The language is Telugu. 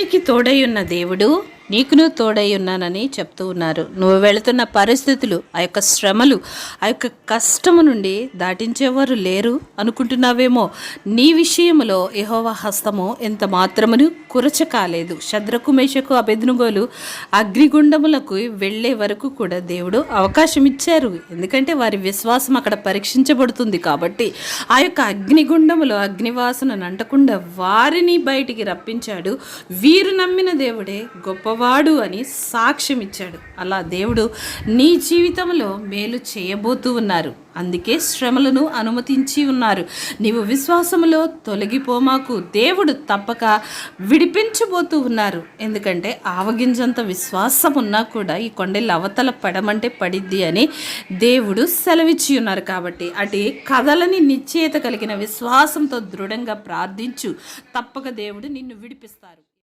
నీకు తోడై ఉన్న దేవుడు నీకును తోడై ఉన్నానని చెప్తూ ఉన్నారు. నువ్వు వెళుతున్న పరిస్థితులు, ఆ యొక్క శ్రమలు, ఆ యొక్క కష్టము నుండి దాటించేవారు లేరు అనుకుంటున్నావేమో. నీ విషయంలో యెహోవా హస్తము ఎంత మాత్రమును కురచ కాలేదు. శద్రకు మేషకు అబేద్నెగోలు అగ్నిగుండములకు వెళ్ళే వరకు కూడా దేవుడు అవకాశం ఇచ్చారు. ఎందుకంటే వారి విశ్వాసం అక్కడ పరీక్షించబడుతుంది కాబట్టి. ఆ యొక్క అగ్నిగుండములో అగ్నివాసనను అంటకుండా వారిని బయటికి రప్పించాడు. వీరు నమ్మిన దేవుడే గొప్పవాడు అని సాక్ష్యం ఇచ్చాడు. అలా దేవుడు నీ జీవితంలో మేలు చేయబోతూ ఉన్నారు. అందుకే శ్రమలను అనుమతించి ఉన్నారు. నీవు విశ్వాసములో తొలగిపోమాకు. దేవుడు తప్పక విడిపించబోతూ ఉన్నారు. ఎందుకంటే ఆవగింజంత విశ్వాసం ఉన్నా కూడా ఈ కొండలు అవతల పడమంటే పడిద్ది అని దేవుడు సెలవిచ్చి ఉన్నారు. కాబట్టి అటు కథలని నిశ్చయత కలిగిన విశ్వాసంతో దృఢంగా ప్రార్థించు. తప్పక దేవుడు నిన్ను విడిపిస్తారు.